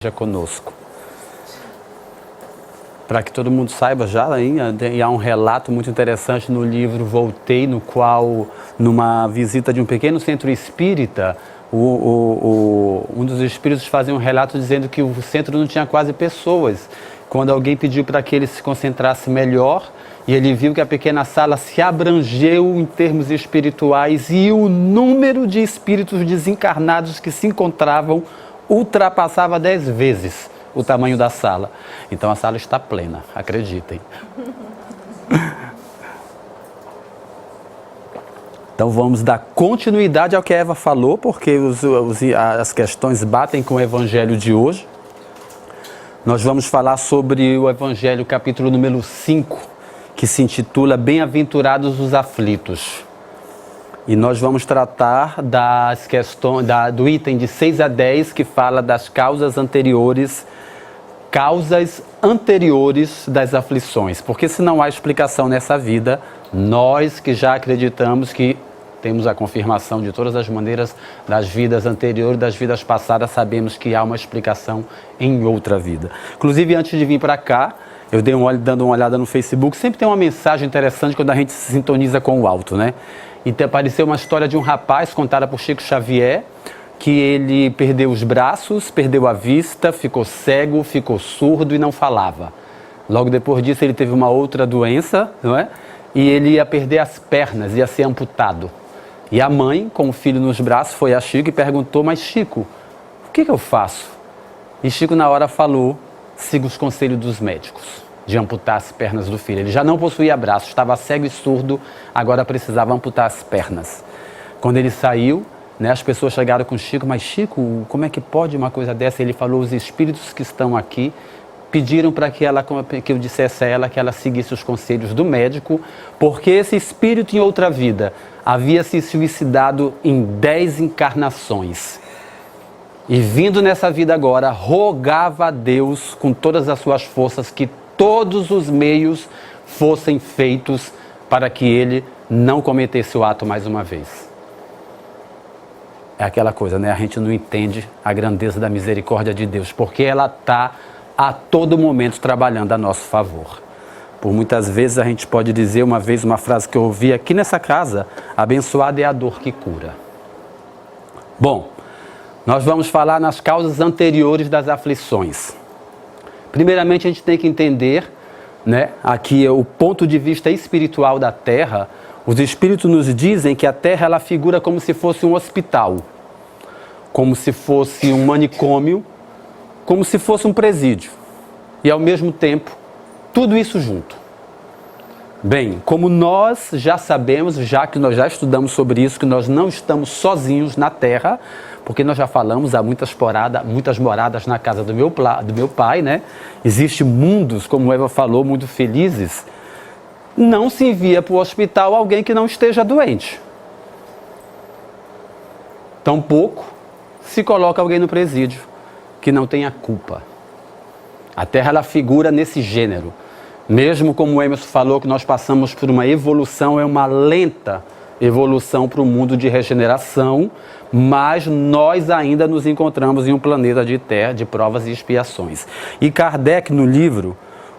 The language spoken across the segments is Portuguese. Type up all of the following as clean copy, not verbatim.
Esteja conosco. Para que todo mundo saiba já, há um relato muito interessante no livro Voltei, no qual, numa visita de um pequeno centro espírita, um dos espíritos fazia um relato dizendo que o centro não tinha quase pessoas. Quando alguém pediu para que ele se concentrasse melhor, e ele viu que a pequena sala se abrangeu em termos espirituais e o número de espíritos desencarnados que se encontravam ultrapassava 10 vezes o tamanho da sala. Então a sala está plena, acreditem. Então vamos dar continuidade ao que a Eva falou, porque as questões batem com o evangelho de hoje. Nós vamos falar sobre o evangelho capítulo número 5, que se intitula Bem-aventurados os aflitos. E nós vamos tratar das questões, do item de 6 a 10, que fala das causas anteriores das aflições. Porque se não há explicação nessa vida, nós que já acreditamos que temos a confirmação de todas as maneiras das vidas anteriores, das vidas passadas, sabemos que há uma explicação em outra vida. Inclusive, antes de vir para cá, eu dei dando uma olhada no Facebook, sempre tem uma mensagem interessante quando a gente se sintoniza com o alto, né? Então apareceu uma história de um rapaz contada por Chico Xavier, que ele perdeu os braços, perdeu a vista, ficou cego, ficou surdo e não falava. Logo depois disso ele teve uma outra doença, não é? E ele ia perder as pernas, ia ser amputado. E a mãe, com o filho nos braços, foi a Chico e perguntou: mas Chico, o que eu faço? E Chico na hora falou: siga os conselhos dos médicos de amputar as pernas do filho. Ele já não possuía braços, estava cego e surdo, agora precisava amputar as pernas. Quando ele saiu, né, as pessoas chegaram com Chico: mas Chico, como é que pode uma coisa dessa? Ele falou: os espíritos que estão aqui pediram para que eu dissesse a ela que ela seguisse os conselhos do médico, porque esse espírito em outra vida havia se suicidado em 10 encarnações. E vindo nessa vida agora, rogava a Deus com todas as suas forças que todos os meios fossem feitos para que ele não cometesse o ato mais uma vez. É aquela coisa, né? A gente não entende a grandeza da misericórdia de Deus, porque ela está a todo momento trabalhando a nosso favor. Por muitas vezes a gente pode dizer, uma frase que eu ouvi aqui nessa casa: abençoada é a dor que cura. Bom, nós vamos falar nas causas anteriores das aflições. Primeiramente, a gente tem que entender, né, aqui o ponto de vista espiritual da Terra. Os espíritos nos dizem que a Terra ela figura como se fosse um hospital, como se fosse um manicômio, como se fosse um presídio. E, ao mesmo tempo, tudo isso junto. Bem, como nós já sabemos, já que nós já estudamos sobre isso, que nós não estamos sozinhos na Terra, porque nós já falamos, há muitas moradas na casa do meu pai, né? Existem mundos, como Eva falou, muito felizes. Não se envia para o hospital alguém que não esteja doente. Tampouco se coloca alguém no presídio que não tenha culpa. A Terra ela figura nesse gênero. Mesmo como o Emerson falou, que nós passamos por uma evolução, é uma lenta evolução para o mundo de regeneração, mas nós ainda nos encontramos em um planeta de terra, de provas e expiações. E Kardec, no livro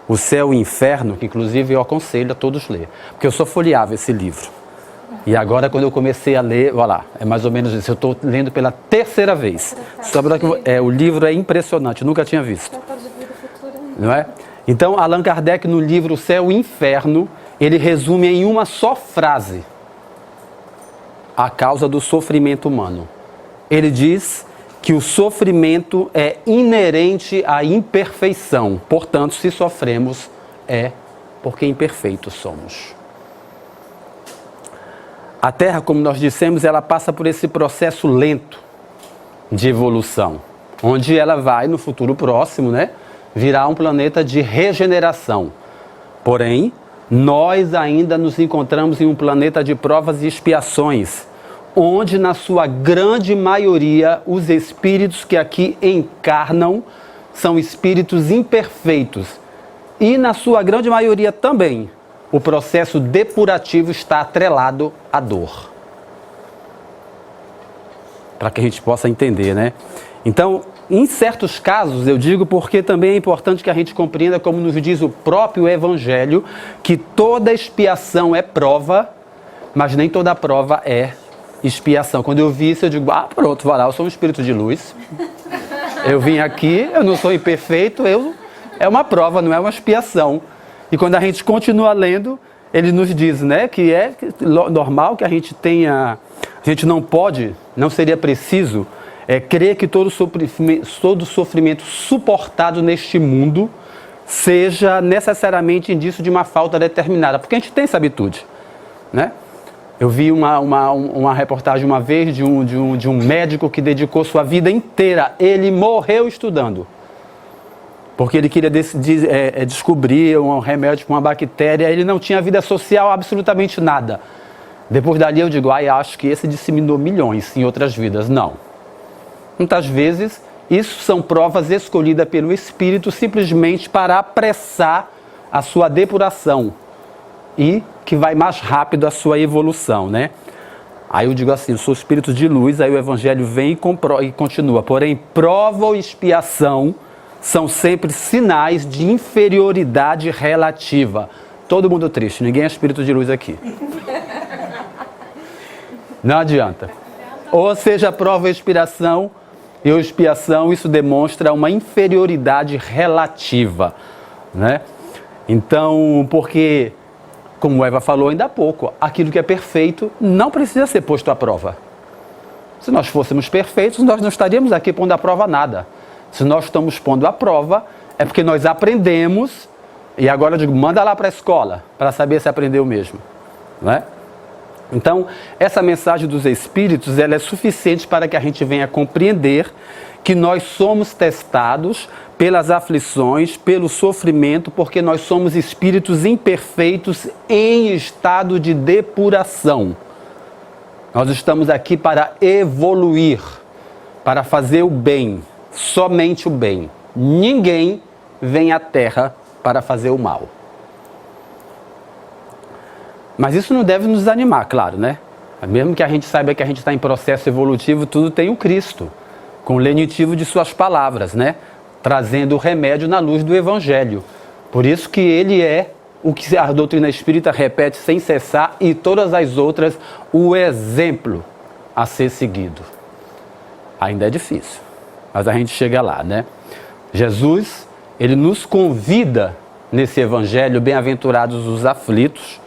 O Céu e o Inferno, que inclusive eu aconselho a todos ler, porque eu só folheava esse livro. E agora, quando eu comecei a ler, olha lá, é mais ou menos isso, eu estou lendo pela terceira vez. O livro é impressionante, nunca tinha visto. Não é? Então, Allan Kardec, no livro O Céu e o Inferno, ele resume em uma só frase a causa do sofrimento humano. Ele diz que o sofrimento é inerente à imperfeição. Portanto, se sofremos, é porque imperfeitos somos. A Terra, como nós dissemos, ela passa por esse processo lento de evolução, onde ela vai, no futuro próximo, né, virar um planeta de regeneração. Porém, nós ainda nos encontramos em um planeta de provas e expiações, onde, na sua grande maioria, os espíritos que aqui encarnam são espíritos imperfeitos. E, na sua grande maioria também, o processo depurativo está atrelado à dor. Para que a gente possa entender, né? Então, Em certos casos, eu digo porque também é importante que a gente compreenda, como nos diz o próprio Evangelho, que toda expiação é prova, mas nem toda prova é expiação. Quando eu vi isso, eu digo, pronto, vai lá, eu sou um espírito de luz. Eu vim aqui, eu não sou imperfeito, é uma prova, não é uma expiação. E quando a gente continua lendo, ele nos diz, né, que é normal que a gente tenha, a gente não pode, não seria preciso crer que todo sofrimento suportado neste mundo seja necessariamente indício de uma falta determinada, porque a gente tem essa habitude, né? Eu vi uma reportagem uma vez de um médico que dedicou sua vida inteira, ele morreu estudando, porque ele queria descobrir um remédio para uma bactéria, ele não tinha vida social, absolutamente nada. Depois dali eu digo, acho que esse disseminou milhões em outras vidas. Não. Muitas vezes, isso são provas escolhidas pelo Espírito simplesmente para apressar a sua depuração e que vai mais rápido a sua evolução, né? Aí eu digo assim, eu sou espírito de luz, aí o Evangelho vem e continua. Porém, prova ou expiação são sempre sinais de inferioridade relativa. Todo mundo triste, ninguém é espírito de luz aqui. Não adianta. Ou seja, prova ou expiação, isso demonstra uma inferioridade relativa, né? Então, porque, como Eva falou ainda há pouco, aquilo que é perfeito não precisa ser posto à prova. Se nós fôssemos perfeitos, nós não estaríamos aqui pondo à prova nada. Se nós estamos pondo à prova, é porque nós aprendemos, e agora eu digo, manda lá para a escola, para saber se aprendeu mesmo, né? Então, essa mensagem dos Espíritos, ela é suficiente para que a gente venha compreender que nós somos testados pelas aflições, pelo sofrimento, porque nós somos espíritos imperfeitos em estado de depuração. Nós estamos aqui para evoluir, para fazer o bem, somente o bem. Ninguém vem à Terra para fazer o mal. Mas isso não deve nos desanimar, claro, né? Mesmo que a gente saiba que a gente está em processo evolutivo, tudo tem o Cristo, com o lenitivo de suas palavras, né? Trazendo o remédio na luz do Evangelho. Por isso que ele é o que a doutrina espírita repete sem cessar e todas as outras, o exemplo a ser seguido. Ainda é difícil, mas a gente chega lá, né? Jesus, ele nos convida nesse Evangelho, bem-aventurados os aflitos,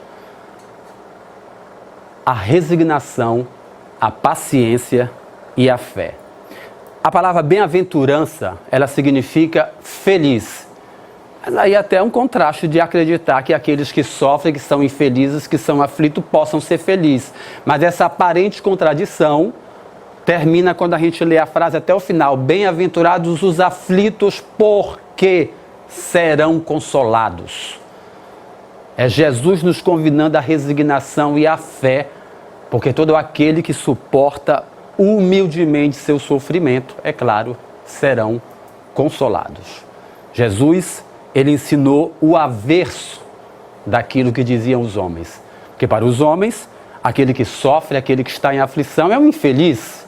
a resignação, a paciência e a fé. A palavra bem-aventurança, ela significa feliz. Mas aí até é um contraste de acreditar que aqueles que sofrem, que são infelizes, que são aflitos, possam ser felizes. Mas essa aparente contradição termina quando a gente lê a frase até o final. Bem-aventurados os aflitos, porque serão consolados. É Jesus nos convidando à resignação e à fé, porque todo aquele que suporta humildemente seu sofrimento, é claro, serão consolados. Jesus, ele ensinou o averso daquilo que diziam os homens. Porque para os homens, aquele que sofre, aquele que está em aflição é um infeliz.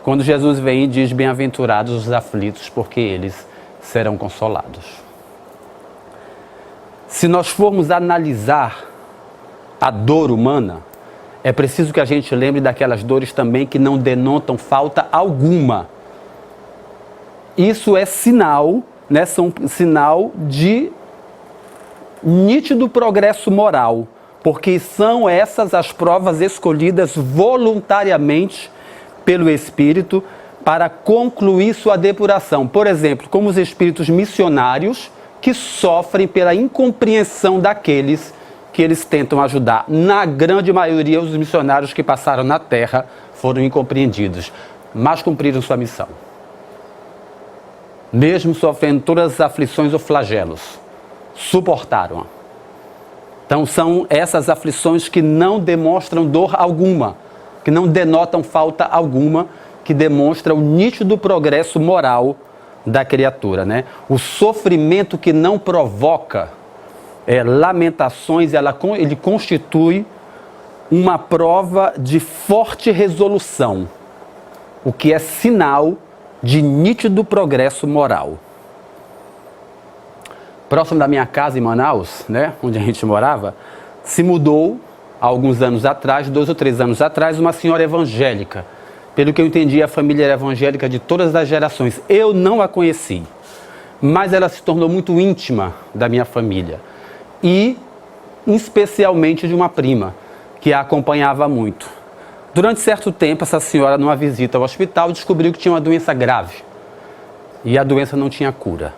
Quando Jesus vem e diz, bem-aventurados os aflitos, porque eles serão consolados. Se nós formos analisar a dor humana, é preciso que a gente lembre daquelas dores também que não denotam falta alguma. Isso é sinal, né, são sinal de nítido progresso moral, porque são essas as provas escolhidas voluntariamente pelo Espírito para concluir sua depuração. Por exemplo, como os espíritos missionários que sofrem pela incompreensão daqueles que eles tentam ajudar. Na grande maioria, os missionários que passaram na Terra foram incompreendidos, mas cumpriram sua missão. Mesmo sofrendo todas as aflições ou flagelos, suportaram-a. Então são essas aflições que não demonstram dor alguma, que não denotam falta alguma, que demonstram o nítido progresso moral da criatura, né? O sofrimento que não provoca lamentações, ele constitui uma prova de forte resolução, o que é sinal de nítido progresso moral. Próximo da minha casa em Manaus, né, onde a gente morava, se mudou, há alguns anos atrás, 2 ou 3 anos atrás, uma senhora evangélica. Pelo que eu entendi, a família era evangélica de todas as gerações. Eu não a conheci, mas ela se tornou muito íntima da minha família. E, especialmente, de uma prima, que a acompanhava muito. Durante certo tempo, essa senhora, numa visita ao hospital, descobriu que tinha uma doença grave. E a doença não tinha cura.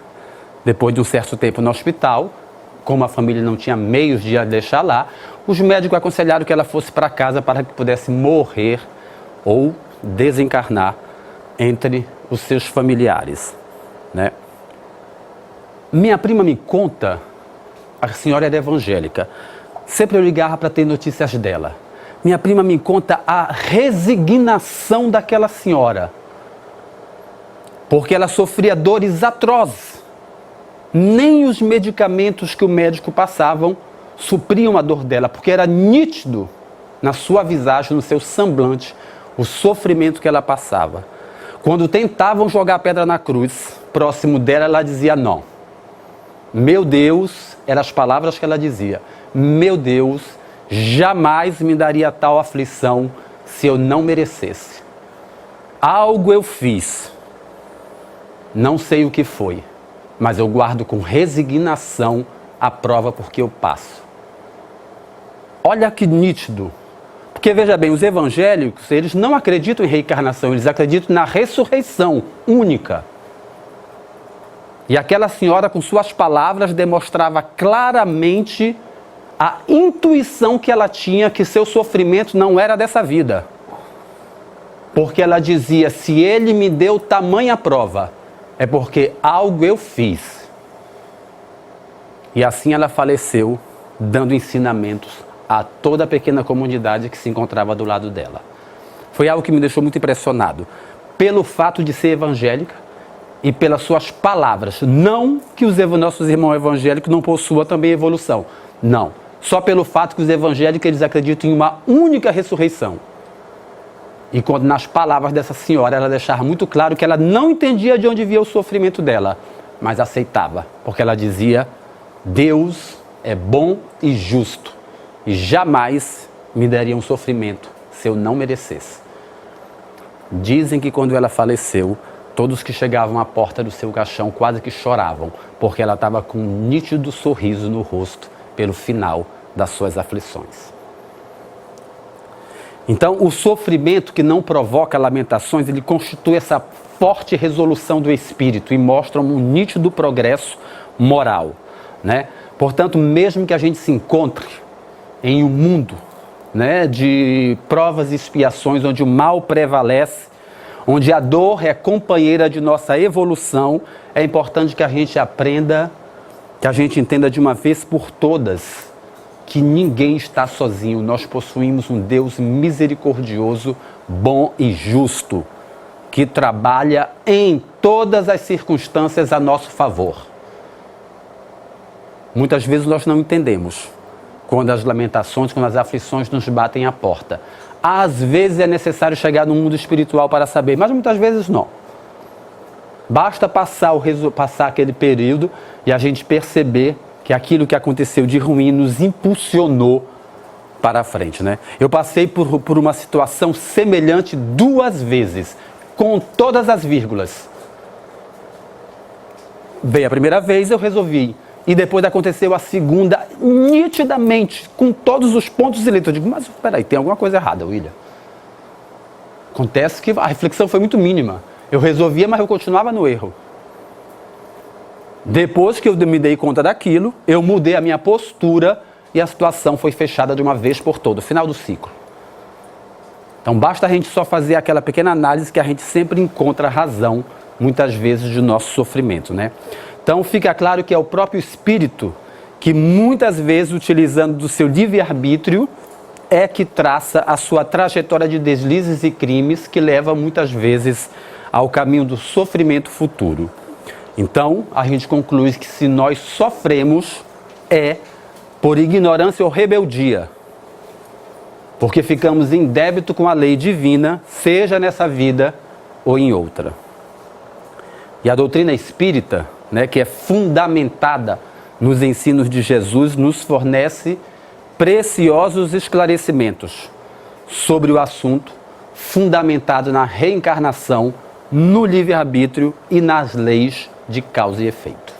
Depois de um certo tempo no hospital, como a família não tinha meios de a deixar lá, os médicos aconselharam que ela fosse para casa para que pudesse morrer ou desencarnar entre os seus familiares, né? Minha prima me conta, a senhora era evangélica, sempre eu ligava para ter notícias dela. Minha prima me conta a resignação daquela senhora, porque ela sofria dores atrozes. Nem os medicamentos que o médico passavam supriam a dor dela, porque era nítido na sua visagem, no seu semblante, o sofrimento que ela passava. Quando tentavam jogar a pedra na cruz, próximo dela, ela dizia não. Meu Deus, eram as palavras que ela dizia. Meu Deus, jamais me daria tal aflição se eu não merecesse. Algo eu fiz, não sei o que foi, mas eu guardo com resignação a prova porque eu passo. Olha que nítido. Porque veja bem, os evangélicos, eles não acreditam em reencarnação, eles acreditam na ressurreição única. E aquela senhora, com suas palavras, demonstrava claramente a intuição que ela tinha que seu sofrimento não era dessa vida. Porque ela dizia, se ele me deu tamanha prova, é porque algo eu fiz. E assim ela faleceu, dando ensinamentos a toda a pequena comunidade que se encontrava do lado dela. Foi algo que me deixou muito impressionado, pelo fato de ser evangélica e pelas suas palavras. Não que os nossos irmãos evangélicos não possuam também evolução. Não. Só pelo fato que os evangélicos eles acreditam em uma única ressurreição. E quando nas palavras dessa senhora ela deixava muito claro que ela não entendia de onde via o sofrimento dela, mas aceitava, porque ela dizia, Deus é bom e justo e jamais me daria um sofrimento se eu não merecesse. Dizem que quando ela faleceu, todos que chegavam à porta do seu caixão quase que choravam, porque ela estava com um nítido sorriso no rosto pelo final das suas aflições. Então, o sofrimento que não provoca lamentações, ele constitui essa forte resolução do espírito e mostra um nítido progresso moral, né? Portanto, mesmo que a gente se encontre em um mundo, né, de provas e expiações, onde o mal prevalece, onde a dor é companheira de nossa evolução, é importante que a gente aprenda, que a gente entenda de uma vez por todas, que ninguém está sozinho. Nós possuímos um Deus misericordioso, bom e justo, que trabalha em todas as circunstâncias a nosso favor. Muitas vezes nós não entendemos quando as lamentações, quando as aflições nos batem à porta. Às vezes é necessário chegar no mundo espiritual para saber, mas muitas vezes não. Basta passar aquele período e a gente perceber que aquilo que aconteceu de ruim nos impulsionou para a frente, né? Eu passei por uma situação semelhante 2 vezes, com todas as vírgulas. Veio a primeira vez, eu resolvi. E depois aconteceu a segunda, nitidamente, com todos os pontos e letras. Eu digo, mas peraí, tem alguma coisa errada, William. Acontece que a reflexão foi muito mínima. Eu resolvia, mas eu continuava no erro. Depois que eu me dei conta daquilo, eu mudei a minha postura e a situação foi fechada de uma vez por todas, final do ciclo. Então basta a gente só fazer aquela pequena análise que a gente sempre encontra razão, muitas vezes, do nosso sofrimento, né? Então fica claro que é o próprio espírito que muitas vezes, utilizando do seu livre-arbítrio, é que traça a sua trajetória de deslizes e crimes que leva muitas vezes ao caminho do sofrimento futuro. Então, a gente conclui que se nós sofremos é por ignorância ou rebeldia, porque ficamos em débito com a lei divina, seja nessa vida ou em outra. E a doutrina espírita, né, que é fundamentada nos ensinos de Jesus, nos fornece preciosos esclarecimentos sobre o assunto, fundamentado na reencarnação, no livre-arbítrio e nas leis de causa e efeito.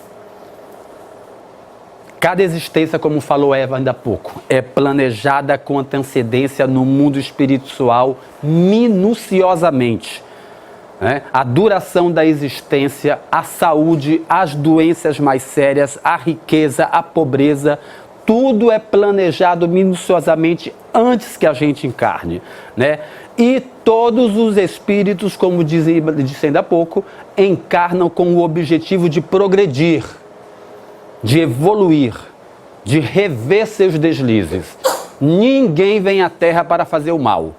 Cada existência, como falou Eva ainda há pouco, é planejada com antecedência no mundo espiritual minuciosamente. A duração da existência, a saúde, as doenças mais sérias, a riqueza, a pobreza, tudo é planejado minuciosamente antes que a gente encarne, né? E todos os espíritos, como disse ainda há pouco, encarnam com o objetivo de progredir, de evoluir, de rever seus deslizes. Ninguém vem à Terra para fazer o mal.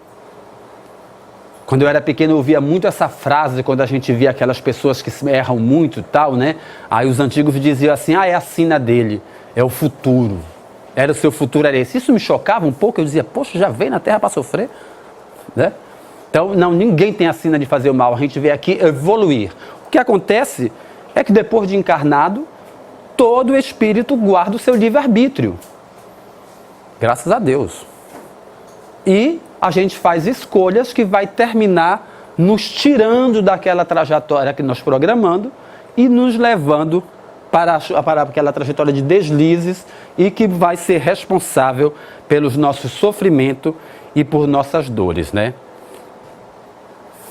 Quando eu era pequeno eu ouvia muito essa frase, quando a gente via aquelas pessoas que erram muito e tal, né? Aí os antigos diziam assim, é a sina dele, é o futuro. O seu futuro era esse. Isso me chocava um pouco, eu dizia, poxa, já veio na Terra para sofrer? Né? Então, não, ninguém tem a sina de fazer o mal, a gente veio aqui evoluir. O que acontece é que depois de encarnado, todo espírito guarda o seu livre-arbítrio. Graças a Deus. E a gente faz escolhas que vai terminar nos tirando daquela trajetória que nós programando e nos levando para aquela trajetória de deslizes e que vai ser responsável pelos nossos sofrimentos e por nossas dores, né?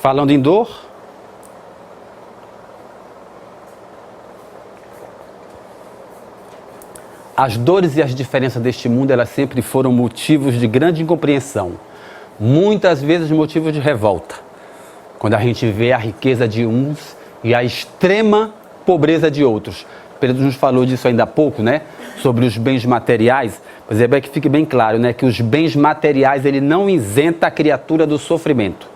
Falando em dor, as dores e as diferenças deste mundo, elas sempre foram motivos de grande incompreensão. Muitas vezes motivos de revolta. Quando a gente vê a riqueza de uns e a extrema pobreza de outros. Pedro nos falou disso ainda há pouco, né? Sobre os bens materiais. Pois é, que fique bem claro, né? Que os bens materiais, ele não isenta a criatura do sofrimento.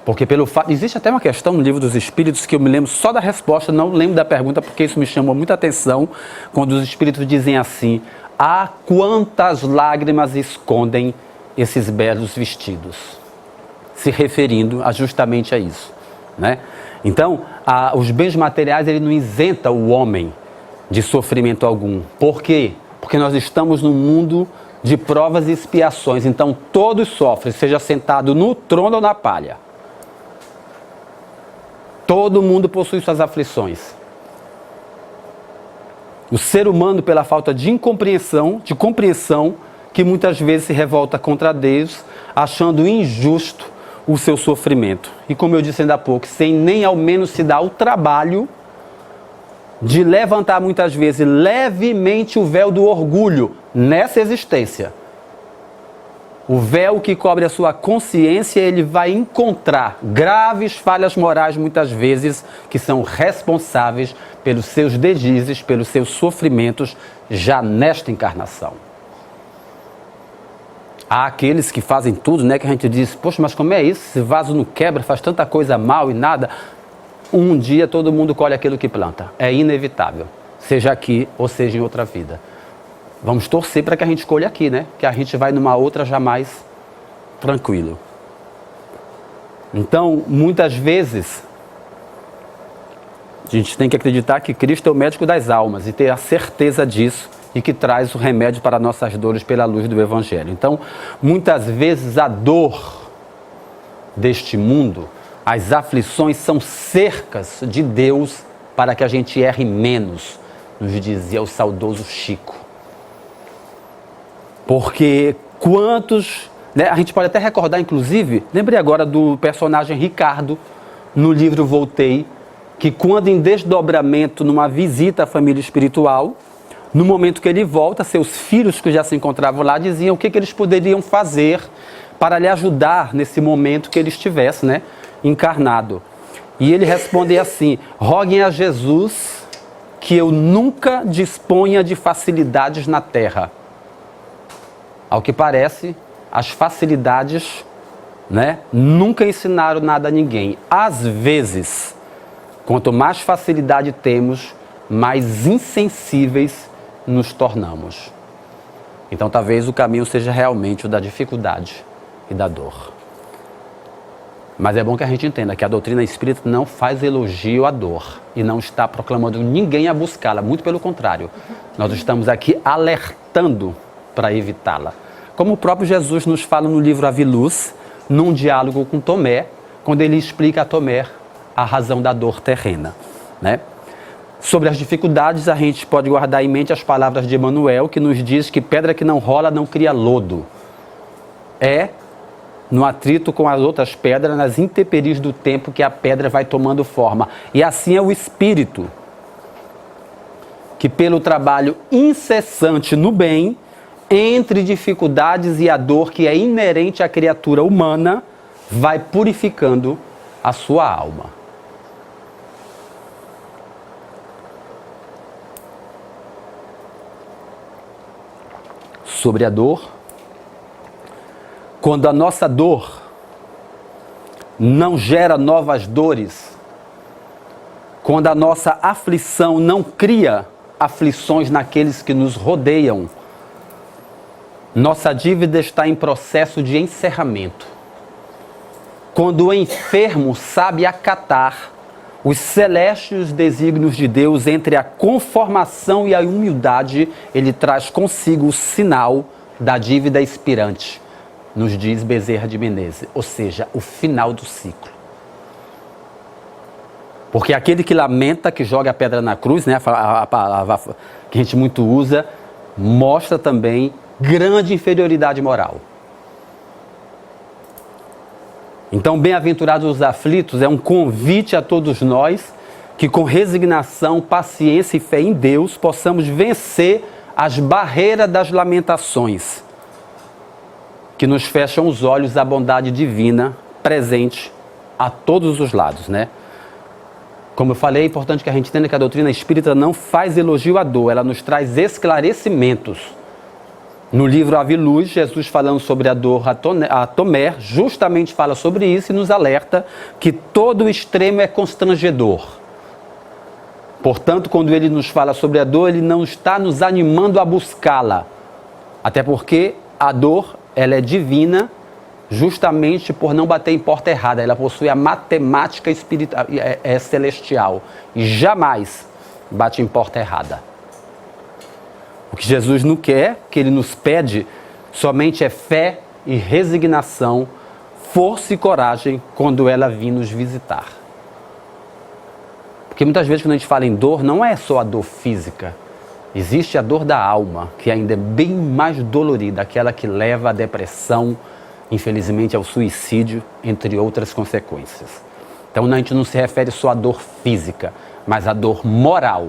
Porque pelo fato... Existe até uma questão no Livro dos Espíritos que eu me lembro só da resposta, não lembro da pergunta, porque isso me chamou muita atenção, quando os Espíritos dizem assim, quantas lágrimas escondem esses belos vestidos? Se referindo justamente a isso, né? Então, os bens materiais, ele não isenta o homem de sofrimento algum. Por quê? Porque nós estamos num mundo de provas e expiações. Então, todos sofrem, seja sentado no trono ou na palha. Todo mundo possui suas aflições. O ser humano, pela falta de compreensão, que muitas vezes se revolta contra Deus, achando injusto o seu sofrimento. E como eu disse ainda há pouco, sem nem ao menos se dar o trabalho de levantar muitas vezes levemente o véu do orgulho nessa existência. O véu que cobre a sua consciência, ele vai encontrar graves falhas morais muitas vezes que são responsáveis pelos seus deslizes, pelos seus sofrimentos já nesta encarnação. Há aqueles que fazem tudo, né, que a gente diz, poxa, mas como é isso? Esse vaso não quebra, faz tanta coisa mal e nada. Um dia todo mundo colhe aquilo que planta. É inevitável, seja aqui ou seja em outra vida. Vamos torcer para que a gente escolha aqui, né? Que a gente vai numa outra jamais tranquilo. Então, muitas vezes, a gente tem que acreditar que Cristo é o médico das almas e ter a certeza disso e que traz o remédio para nossas dores pela luz do Evangelho. Então, muitas vezes a dor deste mundo, as aflições são cercas de Deus para que a gente erre menos, nos dizia o saudoso Chico. Porque quantos, né, a gente pode até recordar, inclusive, lembrei agora do personagem Ricardo, no livro Voltei, que quando em desdobramento, numa visita à família espiritual, no momento que ele volta, seus filhos que já se encontravam lá diziam o que eles poderiam fazer para lhe ajudar nesse momento que ele estivesse, né, encarnado. E ele responde assim, roguem a Jesus que eu nunca disponha de facilidades na terra. Ao que parece, as facilidades, né, nunca ensinaram nada a ninguém. Às vezes, quanto mais facilidade temos, mais insensíveis nos tornamos. Então, talvez o caminho seja realmente o da dificuldade e da dor. Mas é bom que a gente entenda que a doutrina espírita não faz elogio à dor e não está proclamando ninguém a buscá-la, muito pelo contrário. Nós estamos aqui alertando para evitá-la. Como o próprio Jesus nos fala no livro Ave Luz, num diálogo com Tomé, quando ele explica a Tomé a razão da dor terrena, né? Sobre as dificuldades, a gente pode guardar em mente as palavras de Emmanuel, que nos diz que pedra que não rola não cria lodo. É no atrito com as outras pedras, nas intemperies do tempo, que a pedra vai tomando forma. E assim é o espírito, que pelo trabalho incessante no bem, entre dificuldades e a dor que é inerente à criatura humana, vai purificando a sua alma. Sobre a dor, quando a nossa dor não gera novas dores, quando a nossa aflição não cria aflições naqueles que nos rodeiam, nossa dívida está em processo de encerramento. Quando o enfermo sabe acatar os celestes desígnios de Deus entre a conformação e a humildade, ele traz consigo o sinal da dívida expirante, nos diz Bezerra de Menezes, ou seja, o final do ciclo. Porque aquele que lamenta, que joga a pedra na cruz, né, a palavra que a gente muito usa, mostra também grande inferioridade moral. Então, bem-aventurados os aflitos é um convite a todos nós que com resignação, paciência e fé em Deus possamos vencer as barreiras das lamentações que nos fecham os olhos à bondade divina presente a todos os lados, né? Como eu falei, é importante que a gente entenda que a doutrina espírita não faz elogio à dor, ela nos traz esclarecimentos. No livro Ave Luz, Jesus falando sobre a dor a Tomé, justamente fala sobre isso e nos alerta que todo extremo é constrangedor. Portanto, quando ele nos fala sobre a dor, ele não está nos animando a buscá-la. Até porque a dor, ela é divina justamente por não bater em porta errada. Ela possui a matemática espiritual, é celestial e jamais bate em porta errada. O que Jesus não quer, que ele nos pede, somente é fé e resignação, força e coragem quando ela vir nos visitar. Porque muitas vezes quando a gente fala em dor, não é só a dor física. Existe a dor da alma, que ainda é bem mais dolorida, aquela que leva à depressão, infelizmente ao suicídio, entre outras consequências. Então a gente não se refere só à dor física, mas à dor moral,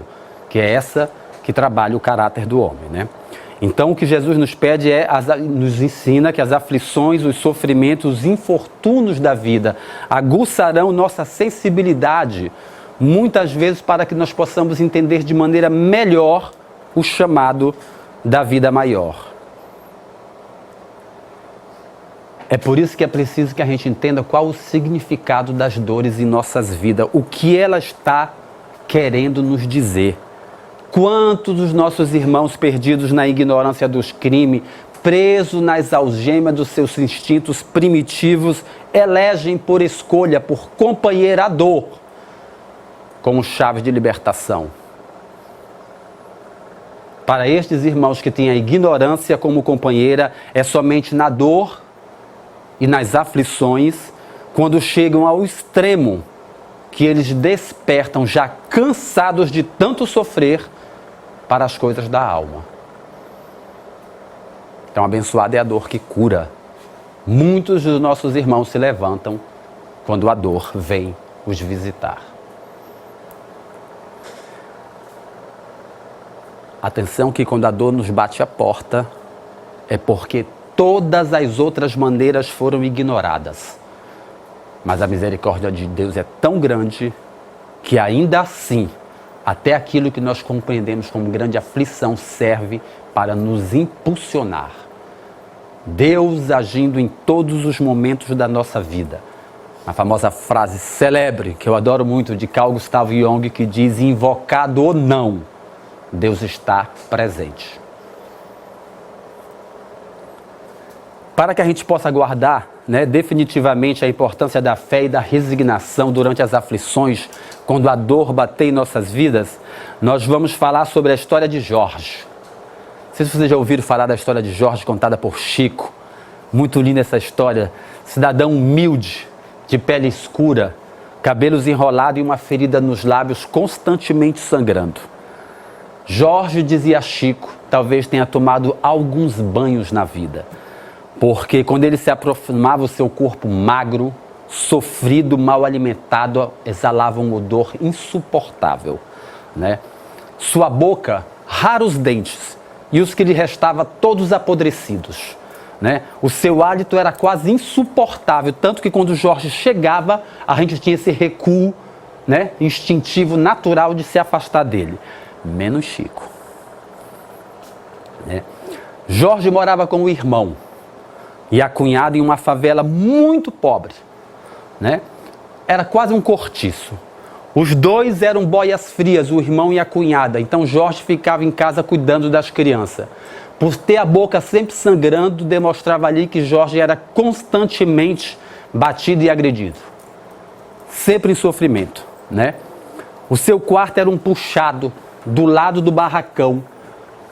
que é essa que trabalha o caráter do homem, né? Então o que Jesus nos pede nos ensina que as aflições, os sofrimentos, os infortúnios da vida aguçarão nossa sensibilidade, muitas vezes para que nós possamos entender de maneira melhor o chamado da vida maior. É por isso que é preciso que a gente entenda qual o significado das dores em nossas vidas, o que ela está querendo nos dizer. Quantos dos nossos irmãos perdidos na ignorância dos crimes, presos nas algemas dos seus instintos primitivos, elegem por escolha, por companheira a dor, como chave de libertação. Para estes irmãos que têm a ignorância como companheira, é somente na dor e nas aflições, quando chegam ao extremo, que eles despertam já cansados de tanto sofrer para as coisas da alma. Então, abençoada é a dor que cura. Muitos dos nossos irmãos se levantam quando a dor vem os visitar. Atenção que quando a dor nos bate à porta, é porque todas as outras maneiras foram ignoradas. Mas a misericórdia de Deus é tão grande que ainda assim, até aquilo que nós compreendemos como grande aflição serve para nos impulsionar. Deus agindo em todos os momentos da nossa vida. A famosa frase célebre, que eu adoro muito, de Carl Gustav Jung, que diz: invocado ou não, Deus está presente. Para que a gente possa guardar né, definitivamente a importância da fé e da resignação durante as aflições, quando a dor bater em nossas vidas, nós vamos falar sobre a história de Jorge. Não sei se vocês já ouviram falar da história de Jorge contada por Chico. Muito linda essa história. Cidadão humilde, de pele escura, cabelos enrolados e uma ferida nos lábios constantemente sangrando. Jorge, dizia Chico, talvez tenha tomado alguns banhos na vida, porque quando ele se aproximava, o seu corpo magro, sofrido, mal alimentado, exalava um odor insuportável, né? Sua boca, raros dentes, e os que lhe restavam todos apodrecidos, né? O seu hálito era quase insuportável, tanto que quando Jorge chegava, a gente tinha esse recuo, né, instintivo, natural de se afastar dele. Menos Chico, né? Jorge morava com o irmão e a cunhada em uma favela muito pobre, né? Era quase um cortiço. Os dois eram boias frias, o irmão e a cunhada. Então Jorge ficava em casa cuidando das crianças. Por ter a boca sempre sangrando, demonstrava ali que Jorge era constantemente batido e agredido. Sempre em sofrimento, né? O seu quarto era um puxado do lado do barracão,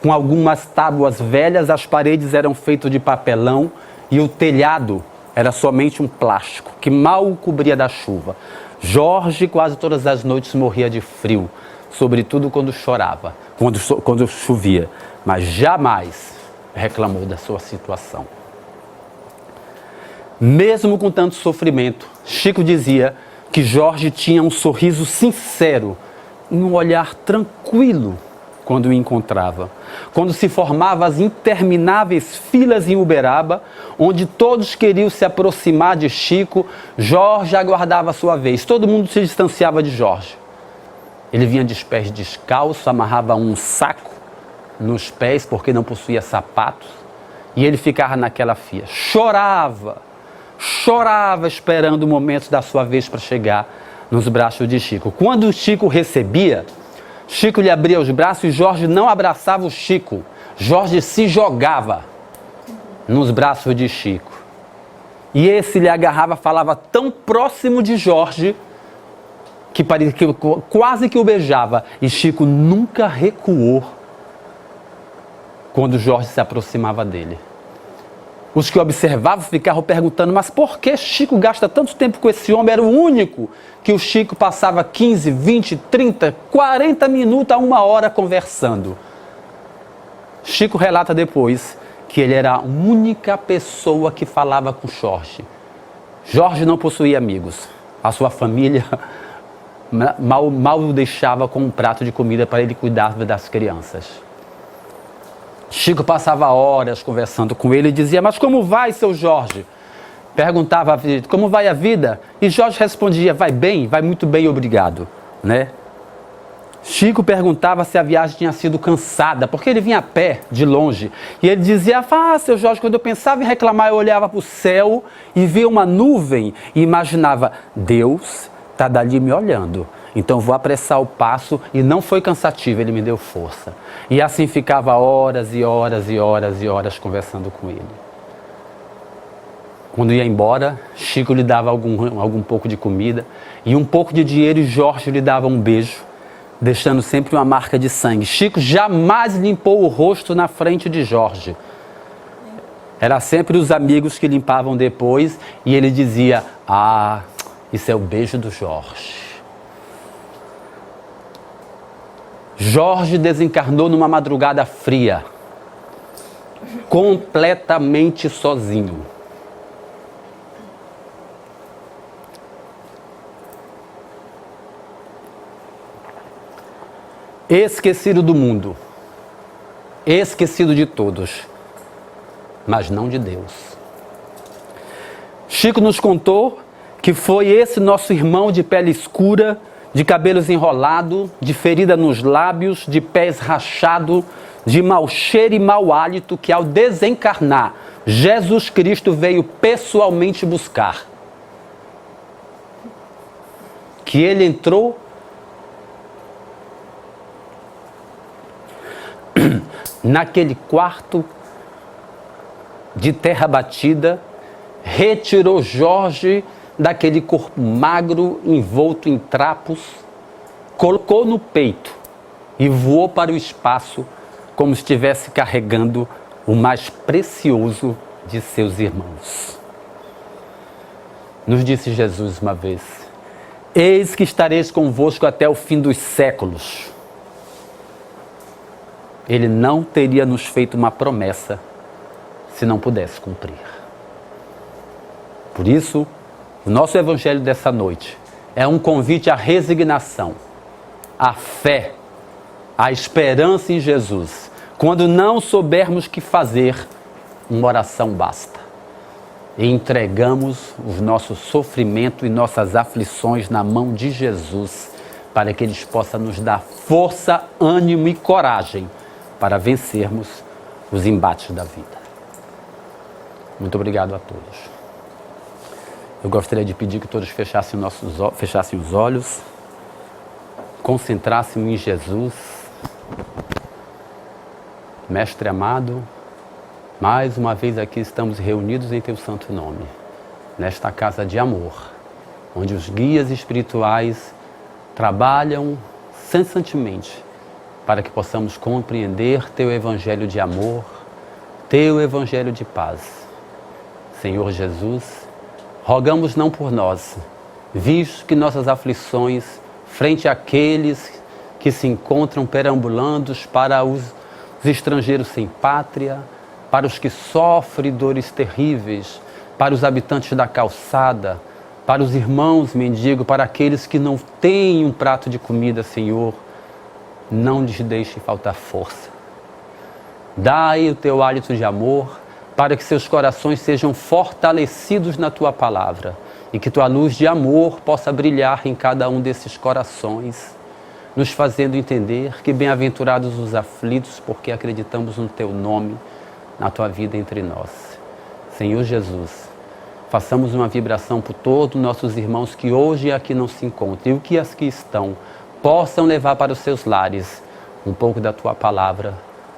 com algumas tábuas velhas, as paredes eram feitas de papelão e o telhado era somente um plástico, que mal o cobria da chuva. Jorge quase todas as noites morria de frio, sobretudo quando chorava, quando chovia, mas jamais reclamou da sua situação. Mesmo com tanto sofrimento, Chico dizia que Jorge tinha um sorriso sincero e um olhar tranquilo quando o encontrava. Quando se formavam as intermináveis filas em Uberaba, onde todos queriam se aproximar de Chico, Jorge aguardava a sua vez. Todo mundo se distanciava de Jorge. Ele vinha de pés descalços, amarrava um saco nos pés porque não possuía sapatos, e ele ficava naquela fila. Chorava esperando o momento da sua vez para chegar nos braços de Chico. Quando o Chico recebia, Chico lhe abria os braços e Jorge não abraçava o Chico. Jorge se jogava nos braços de Chico. E esse lhe agarrava, falava tão próximo de Jorge que parecia que quase que o beijava. E Chico nunca recuou quando Jorge se aproximava dele. Os que observavam ficavam perguntando, mas por que Chico gasta tanto tempo com esse homem? Era o único que o Chico passava 15, 20, 30, 40 minutos a 1 hora conversando. Chico relata depois que ele era a única pessoa que falava com Jorge. Jorge não possuía amigos. A sua família mal o deixava com um prato de comida para ele cuidar das crianças. Chico passava horas conversando com ele e dizia, mas como vai, seu Jorge? Perguntava, como vai a vida? E Jorge respondia, vai bem, vai muito bem, obrigado, né? Chico perguntava se a viagem tinha sido cansada, porque ele vinha a pé, de longe. E ele dizia, seu Jorge, quando eu pensava em reclamar, eu olhava para o céu e via uma nuvem e imaginava, Deus está dali me olhando. Então vou apressar o passo, e não foi cansativo, ele me deu força. E assim ficava horas e horas e horas e horas conversando com ele. Quando ia embora, Chico lhe dava algum pouco de comida e um pouco de dinheiro, e Jorge lhe dava um beijo, deixando sempre uma marca de sangue. Chico jamais limpou o rosto na frente de Jorge. Era sempre os amigos que limpavam depois, e ele dizia, isso é o beijo do Jorge. Jorge desencarnou numa madrugada fria, completamente sozinho. Esquecido do mundo, esquecido de todos, mas não de Deus. Chico nos contou que foi esse nosso irmão de pele escura, de cabelos enrolados, de ferida nos lábios, de pés rachados, de mau cheiro e mau hálito, que ao desencarnar, Jesus Cristo veio pessoalmente buscar. Que ele entrou naquele quarto de terra batida, retirou Jorge daquele corpo magro, envolto em trapos, colocou no peito e voou para o espaço como se estivesse carregando o mais precioso de seus irmãos. Nos disse Jesus uma vez: eis que estareis convosco até o fim dos séculos. Ele não teria nos feito uma promessa se não pudesse cumprir. Por isso, o nosso evangelho dessa noite é um convite à resignação, à fé, à esperança em Jesus. Quando não soubermos o que fazer, uma oração basta. E entregamos o nosso sofrimento e nossas aflições na mão de Jesus, para que Ele possa nos dar força, ânimo e coragem para vencermos os embates da vida. Muito obrigado a todos. Eu gostaria de pedir que todos fechassem os olhos, concentrássemos em Jesus. Mestre amado, mais uma vez aqui estamos reunidos em Teu santo nome, nesta casa de amor, onde os guias espirituais trabalham incessantemente para que possamos compreender Teu evangelho de amor, Teu evangelho de paz. Senhor Jesus, rogamos não por nós, visto que nossas aflições, frente àqueles que se encontram perambulando para os estrangeiros sem pátria, para os que sofrem dores terríveis, para os habitantes da calçada, para os irmãos mendigos, para aqueles que não têm um prato de comida, Senhor, não lhes deixe faltar força. Dai o Teu hálito de amor, para que seus corações sejam fortalecidos na Tua palavra e que Tua luz de amor possa brilhar em cada um desses corações, nos fazendo entender que bem-aventurados os aflitos, porque acreditamos no Teu nome, na Tua vida entre nós. Senhor Jesus, façamos uma vibração por todos os nossos irmãos que hoje aqui não se encontram e que aqui estão possam levar para os seus lares um pouco da Tua palavra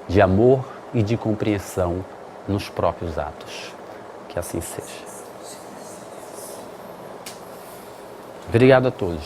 de amor e de compreensão nos próprios atos. Que assim seja. Obrigado a todos.